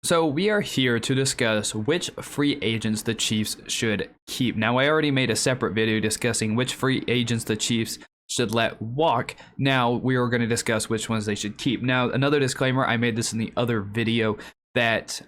So we are here to discuss which free agents the Chiefs should keep. Now, I already made a separate video discussing which free agents the Chiefs should let walk. Now we are going to discuss which ones they should keep. Now, another disclaimer, I made this in the other video, that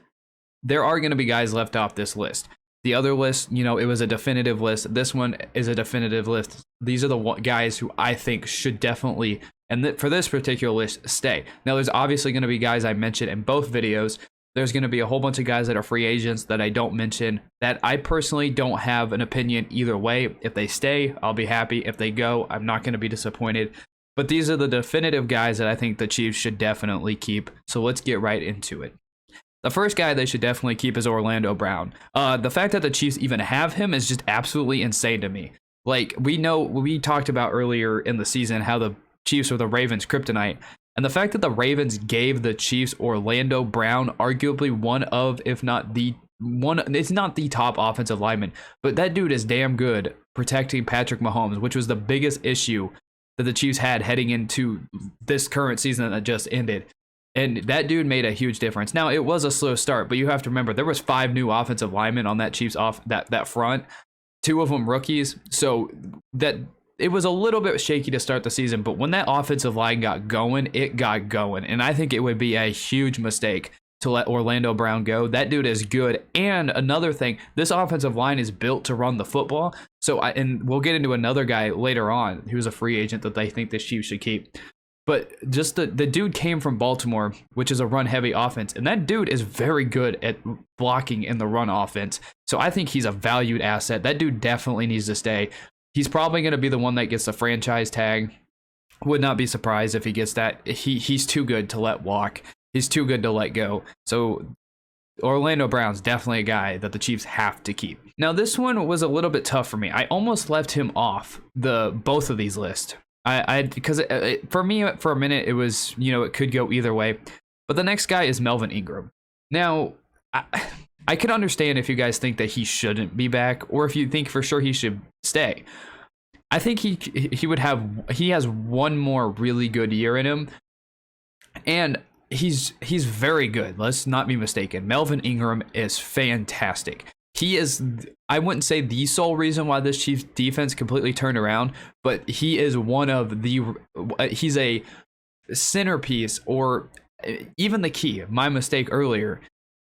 there are going to be guys left off this list. The other list, it was a definitive list. This one is a definitive list. These are the guys who I think should definitely, and for this particular list, stay. Now, there's obviously going to be guys I mentioned in both videos. There's going to be a whole bunch of guys that are free agents that I don't mention, that I personally don't have an opinion either way. If they stay, I'll be happy. If they go, I'm not going to be disappointed. But these are the definitive guys that I think the Chiefs should definitely keep. So let's get right into it. The first guy they should definitely keep is Orlando Brown. The fact that the Chiefs even have him is just absolutely insane to me. Like, we talked about earlier in the season how the Chiefs were the Ravens' kryptonite. And the fact that the Ravens gave the Chiefs Orlando Brown, arguably one of, if not the one, it's not the top offensive lineman, but that dude is damn good protecting Patrick Mahomes, which was the biggest issue that the Chiefs had heading into this current season that just ended. And that dude made a huge difference. Now, it was a slow start, but you have to remember there was 5 new offensive linemen on that Chiefs that front, 2 of them rookies. So that it was a little bit shaky to start the season, but when that offensive line got going, it got going. And I think it would be a huge mistake to let Orlando Brown go. That dude is good. And another thing, this offensive line is built to run the football. So and we'll get into another guy later on who's a free agent that they think the Chiefs should keep. But just the dude came from Baltimore, which is a run-heavy offense, and that dude is very good at blocking in the run offense. So I think he's a valued asset. That dude definitely needs to stay. He's probably going to be the one that gets the franchise tag. Would not be surprised if he gets that. He's too good to let walk. He's too good to let go. So Orlando Brown's definitely a guy that the Chiefs have to keep. Now, this one was a little bit tough for me. I almost left him off both of these lists. Because for me, for a minute, it was, it could go either way. But the next guy is Melvin Ingram. Now, I could understand if you guys think that he shouldn't be back, or if you think for sure he should stay. I think he has one more really good year in him, and he's very good. Let's not be mistaken. Melvin Ingram is fantastic. He is, I wouldn't say the sole reason why this Chiefs defense completely turned around, but he is he's a centerpiece, or even the key. My mistake earlier.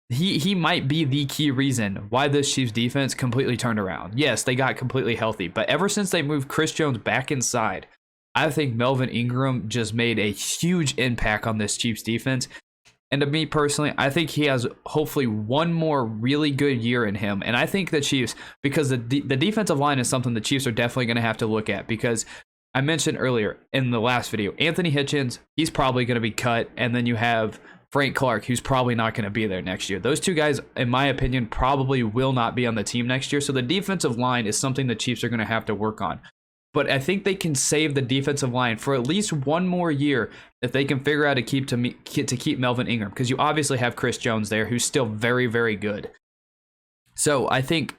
He might be the key reason why this Chiefs defense completely turned around. Yes, they got completely healthy, but ever since they moved Chris Jones back inside, I think Melvin Ingram just made a huge impact on this Chiefs defense. And to me personally, I think he has hopefully one more really good year in him. And I think the Chiefs, because the defensive line is something the Chiefs are definitely going to have to look at, because I mentioned earlier in the last video, Anthony Hitchens, he's probably going to be cut. And then you have Frank Clark, who's probably not going to be there next year. Those two guys, in my opinion, probably will not be on the team next year. So the defensive line is something the Chiefs are going to have to work on. But I think they can save the defensive line for at least one more year if they can figure out to keep Melvin Ingram, because you obviously have Chris Jones there, who's still very, very good. So I think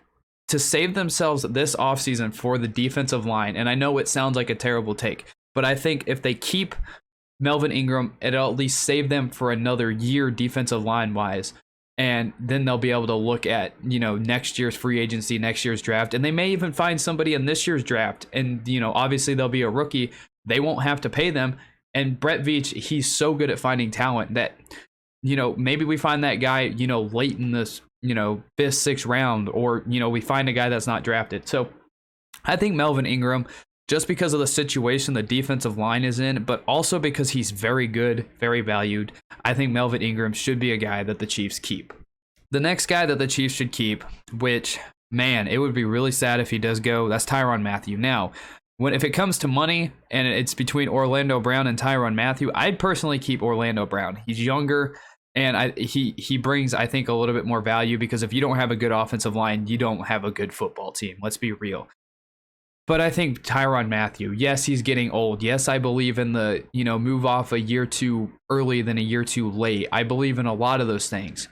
to save themselves this offseason for the defensive line, and I know it sounds like a terrible take, but I think if they keep Melvin Ingram, it'll at least save them for another year defensive line wise. And then they'll be able to look at, next year's free agency, next year's draft. And they may even find somebody in this year's draft. And, obviously they'll be a rookie. They won't have to pay them. And Brett Veach, he's so good at finding talent that, maybe we find that guy, late in this, 5th, 6th round. Or, we find a guy that's not drafted. So I think Melvin Ingram, just because of the situation the defensive line is in, but also because he's very good, very valued, I think Melvin Ingram should be a guy that the Chiefs keep. The next guy that the Chiefs should keep, which, man, it would be really sad if he does go, that's Tyron Matthew. Now, if it comes to money and it's between Orlando Brown and Tyron Matthew, I'd personally keep Orlando Brown. He's younger, and he brings, I think, a little bit more value, because if you don't have a good offensive line, you don't have a good football team. Let's be real. But I think Tyron Matthew, yes, he's getting old. Yes, I believe in the, move off a year too early than a year too late. I believe in a lot of those things.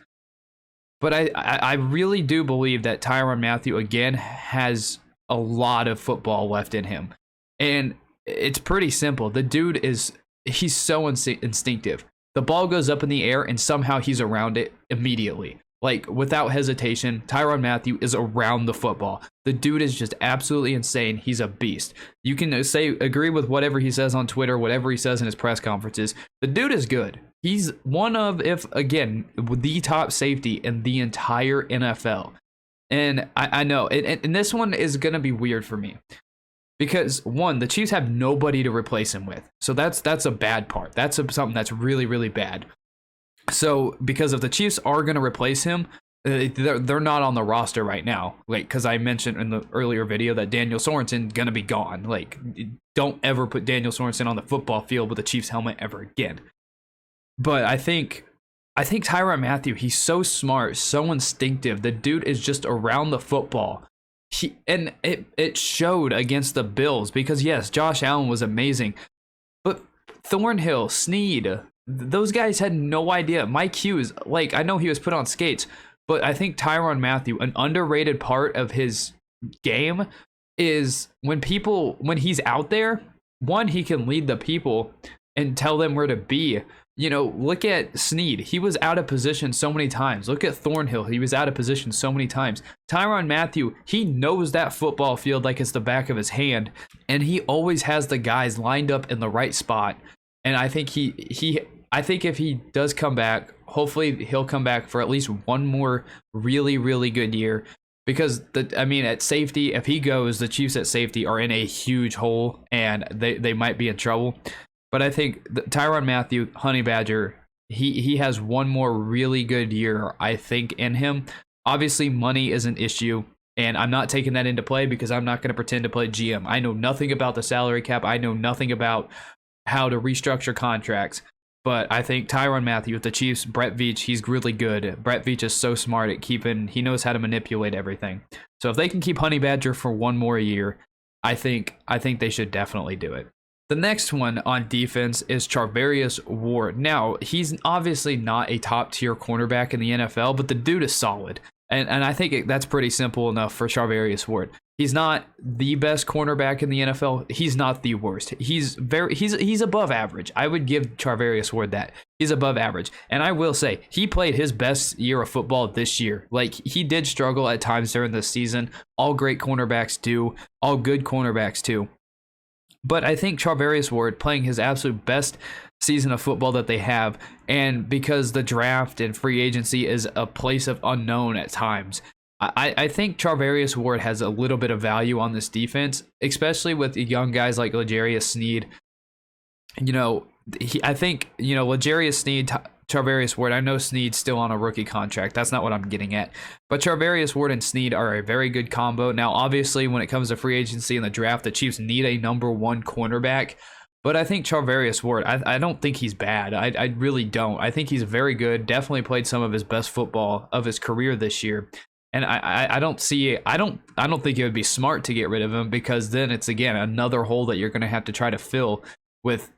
But I really do believe that Tyron Matthew, again, has a lot of football left in him. And it's pretty simple. The dude he's so instinctive. The ball goes up in the air and somehow he's around it immediately. Like, without hesitation, Tyron Matthew is around the football. The dude is just absolutely insane. He's a beast. You can agree with whatever he says on Twitter, whatever he says in his press conferences. The dude is good. He's one of, if again, the top safety in the entire NFL. And I know, and this one is going to be weird for me. Because, one, the Chiefs have nobody to replace him with. So that's a bad part. That's something that's really, really bad. So, because if the Chiefs are going to replace him, they're not on the roster right now. Like, because I mentioned in the earlier video that Daniel Sorensen going to be gone. Like, don't ever put Daniel Sorensen on the football field with a Chiefs helmet ever again. But I think Tyron Matthew, he's so smart, so instinctive. The dude is just around the football. And it showed against the Bills because, yes, Josh Allen was amazing. But Thornhill, Snead, those guys had no idea. Mike Hughes, like, I know he was put on skates, but I think Tyron Matthew, an underrated part of his game is when he's out there, one, he can lead the people and tell them where to be. You know, look at Snead. He was out of position so many times. Look at Thornhill. He was out of position so many times. Tyron Matthew, he knows that football field like it's the back of his hand, and he always has the guys lined up in the right spot. And I think I think if he does come back, hopefully he'll come back for at least one more really, really good year. Because, at safety, if he goes, the Chiefs at safety are in a huge hole, and they might be in trouble. But I think Tyron Matthew, Honey Badger, he has one more really good year, I think, in him. Obviously, money is an issue, and I'm not taking that into play because I'm not going to pretend to play GM. I know nothing about the salary cap. I know nothing about how to restructure contracts. But I think Tyron Matthew with the Chiefs, Brett Veach, he's really good. Brett Veach is so smart at he knows how to manipulate everything. So if they can keep Honey Badger for one more year, I think they should definitely do it. The next one on defense is Charvarius Ward. Now, he's obviously not a top-tier cornerback in the NFL, but the dude is solid. And I think that's pretty simple enough for Charvarius Ward. He's not the best cornerback in the NFL. He's not the worst. He's above average. I would give Charvarius Ward that. He's above average. And I will say, he played his best year of football this year. Like, he did struggle at times during the season. All great cornerbacks do. All good cornerbacks too. But I think Charvarius Ward playing his absolute best season of football that they have, and because the draft and free agency is a place of unknown at times, I think Charvarius Ward has a little bit of value on this defense, especially with young guys like L'Jarius Sneed. I think L'Jarius Sneed, Charvarius Ward, I know Sneed's still on a rookie contract. That's not what I'm getting at. But Charvarius Ward and Sneed are a very good combo. Now, obviously, when it comes to free agency and the draft, the Chiefs need a number one cornerback. But I think Charvarius Ward, I don't think he's bad. I really don't. I think he's very good. Definitely played some of his best football of his career this year. And I don't think it would be smart to get rid of him, because then it's, again, another hole that you're going to have to try to fill with,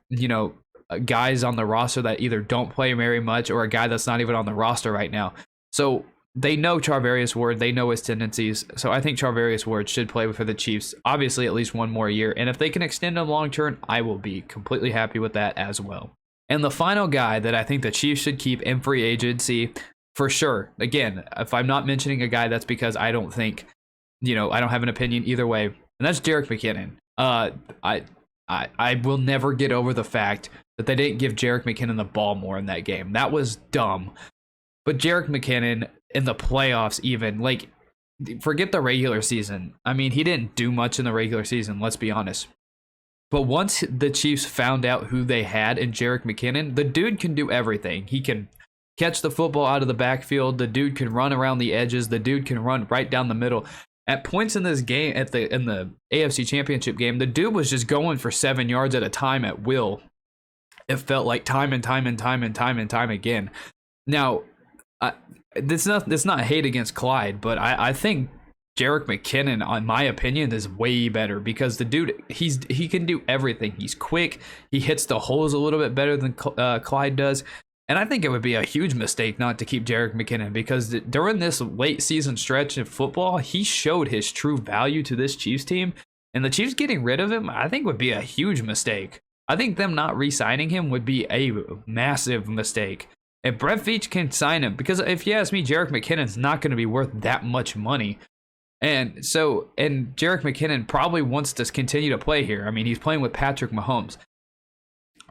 guys on the roster that either don't play very much or a guy that's not even on the roster right now. So they know Charvarius Ward, they know his tendencies. So I think Charvarius Ward should play for the Chiefs, obviously at least one more year. And if they can extend him long term, I will be completely happy with that as well. And the final guy that I think the Chiefs should keep in free agency for sure. Again, if I'm not mentioning a guy, that's because I don't think, I don't have an opinion either way. And that's Jerick McKinnon. I will never get over the fact that they didn't give Jerick McKinnon the ball more in that game. That was dumb. But Jerick McKinnon in the playoffs, even, like, forget the regular season. I mean, he didn't do much in the regular season, let's be honest. But once the Chiefs found out who they had in Jerick McKinnon, the dude can do everything. He can catch the football out of the backfield. The dude can run around the edges. The dude can run right down the middle. At points in this game, in the AFC Championship game, the dude was just going for 7 yards at a time at will. It felt like time and time again. Now, it's not hate against Clyde, but I think Jerick McKinnon, in my opinion, is way better, because the dude, he can do everything. He's quick. He hits the holes a little bit better than Clyde does. And I think it would be a huge mistake not to keep Jerick McKinnon, because during this late season stretch of football, he showed his true value to this Chiefs team. And the Chiefs getting rid of him, I think, would be a huge mistake. I think them not re-signing him would be a massive mistake. If Brett Veach can sign him, because if you ask me, Jerick McKinnon's not going to be worth that much money. And Jerick McKinnon probably wants to continue to play here. I mean, he's playing with Patrick Mahomes.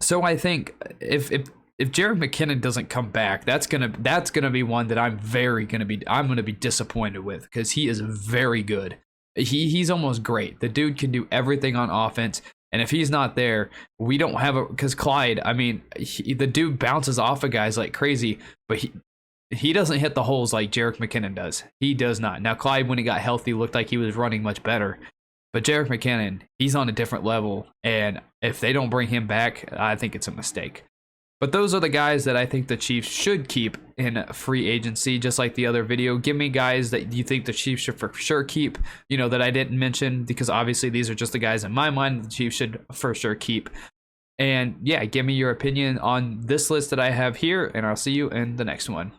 So I think if Jerick McKinnon doesn't come back, that's gonna be one that I'm gonna be disappointed with, because he is very good. He's almost great. The dude can do everything on offense. And if he's not there, we don't have because Clyde, I mean, the dude bounces off of guys like crazy, but he doesn't hit the holes like Jerick McKinnon does. He does not. Now, Clyde, when he got healthy, looked like he was running much better. But Jerick McKinnon, he's on a different level. And if they don't bring him back, I think it's a mistake. But those are the guys that I think the Chiefs should keep in free agency, just like the other video. Give me guys that you think the Chiefs should for sure keep, that I didn't mention, because obviously these are just the guys in my mind the Chiefs should for sure keep. And yeah, give me your opinion on this list that I have here, and I'll see you in the next one.